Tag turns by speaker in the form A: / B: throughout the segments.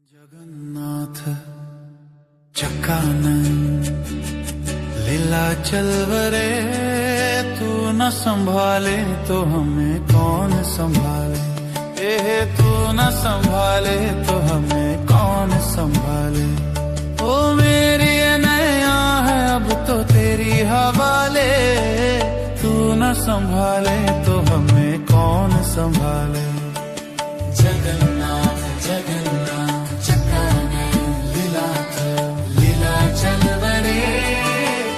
A: जगन्नाथ चक्कानंद लीला चलवरे, तू न संभाले तो हमें कौन संभाले। तू न संभाले तो हमें कौन संभाले। ओ मेरी नैया है अब तो तेरी हवाले, तू न संभाले तो हमें कौन संभाले। जगन्नाथ जगन्नाथ चक्कानंद लीला चलवरे,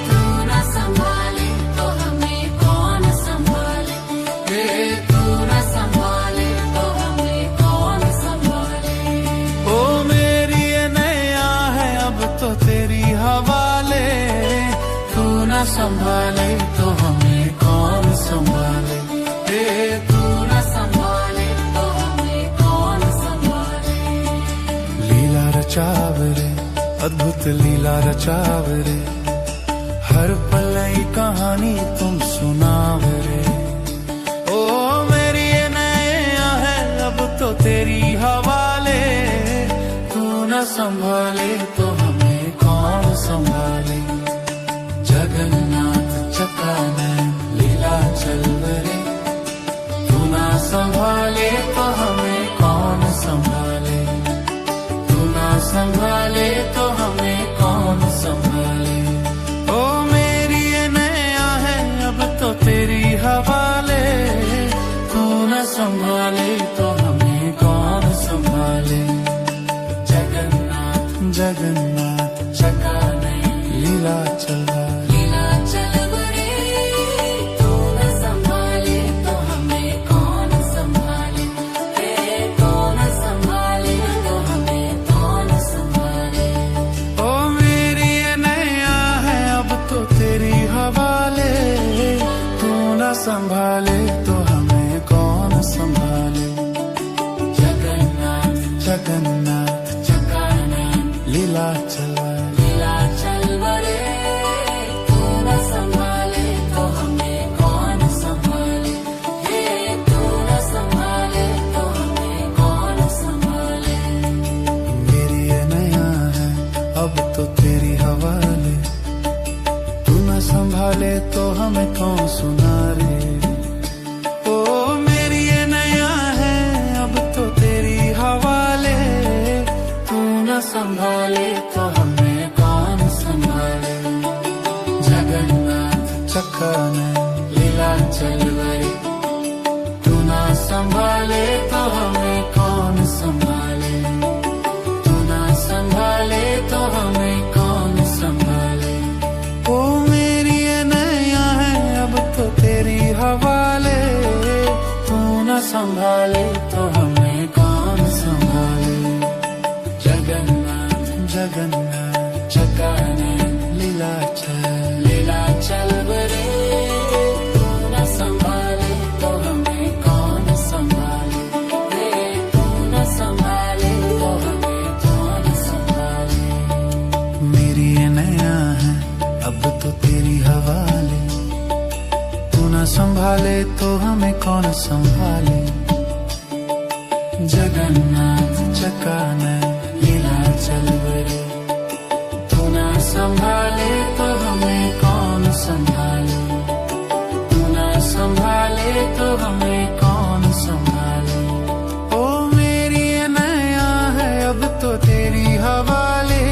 B: तू न संभाले तो हमें कौन संभाले। तू न संभाले तो हमें कौन संभाले।
A: ओ मेरी नैया है अब तो तेरी हवाले, तू न संभाले तो हमें कौन संभाले।
B: तू न संभाले तो हमें कौन संभाले।
A: लीला रचावरे अद्भुत लीला रचावरे, हर पल नई कहानी तुम सुनावरे। ओ मेरी ये नैया है अब तो तेरी हवाले, तू न संभाले तो हमें कौन संभाले। जगन्नाथ चक्कानंद लीला चलवरे, तू न संभाले तो हमें कौन संभाले। तू न संभाले तो हमें कौन संभाले। ओ मेरी ये नैया है अब तो तेरी हवाले, तू न संभाले तो हमें कौन संभाले। जगन्नाथ जगन्नाथ
B: चक्कानंद
A: लीला चलवरे,
B: लीला चलवरे, तू न संभाले तो हमें कौन संभाले। तू न संभाले तो हमें कौन संभाले।
A: ओ मेरी ये नैया है अब तो तेरी हवाले, तू न संभाले तो हमें कौन संभाले।
B: जगन्नाथ
A: जगन्नाथ
B: चक्कानंद
A: लीला चलवरे,
B: लीला चलवरे, तू न संभाले तो हमें कौन संभाले। तू न संभाले तो हमें कौन संभाले।
A: मेरी ये नैया है अब तो तेरी हवाले, तू न संभाले तो हमें कौन सुनारे। ओ मेरी ये नैया है अब तो तेरी हवाले, तू न संभाले तो हमें कौन संभाले।
B: जगन्नाथ
A: चक्कानंद
B: लीला चलवरे, तू न संभाले तो हमें कौन संभाले। तू न संभाले तो हमें कौन संभाले।
A: ओ मेरी ये नैया है अब तो तेरी हवाले, तू न संभाले तो हमें कौन संभाले।
B: जगन्नाथ
A: जगन्नाथ
B: चक्कानंद
A: लीला
B: लीला चलवरे, तू न संभाले तो हमें कौन संभाले। तू न संभाले तो हमें कौन संभाले।
A: मेरी ये नैया है अब तो तेरी हवाले, तू न संभाले तो हमें कौन संभाले। जगन्नाथ चक्कानंद
B: लीला चलवरे, तू न संभाले तो हमें कौन संभाले। तू न संभाले तो हमें कौन संभाले।
A: ओ मेरी ये नैया है अब तो तेरी हवाले,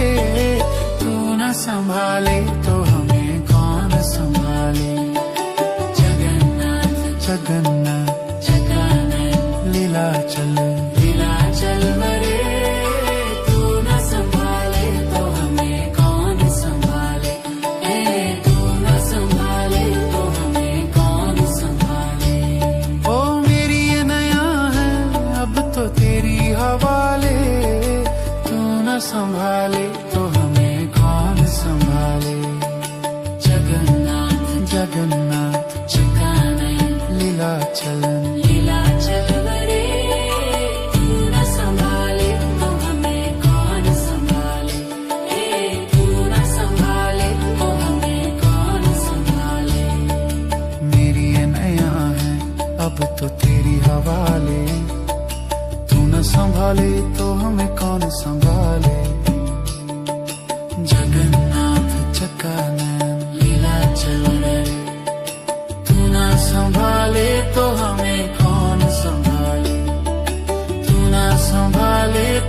A: तू न संभाले तो हमें कौन संभाले।
B: जगन्नाथ
A: जगन्नाथ
B: चक्कानंद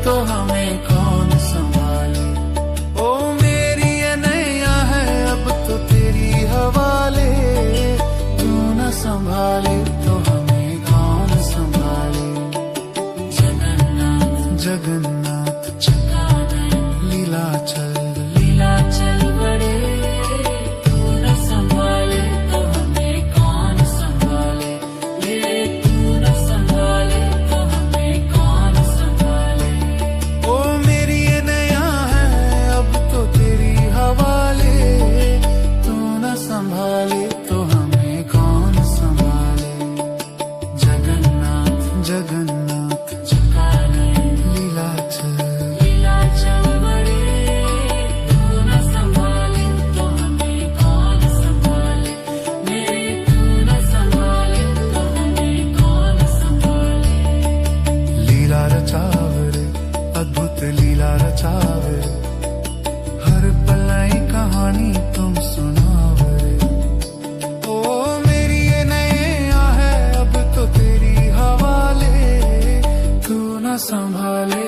A: तो हमें कौन संभाले। ओ मेरी ये नैया है अब तो तेरी हवाले, तू न संभाले तो हमें कौन संभाले।
B: जगन्नाथ
A: जगन्नाथ
B: चकानन
A: लीलाचल
B: लीलाचल बड़े, तू न संभाले तो हमें कौन संभाले। ये तू न संभाले तो हमें कौन संभाले।
A: ओ मेरी ये नैया है अब तो तेरी हवाले, तू न संभाले तो हमें कौन संभाले।
B: जगन्नाथ
A: जगन्नाथ
B: चकानन
A: लीलाचल
B: लीलाचल बड़े, तू न संभाले तो हमें कौन संभाले। मेरे तू न संभाले तो हमें कौन संभाले।
A: लीला रचावे अद्भुत लीला रचावे, हर पल नई कहानी तुम सुनावे। ओ मेरी ये नैया है अब तो तेरी हवाले, तू न संभाले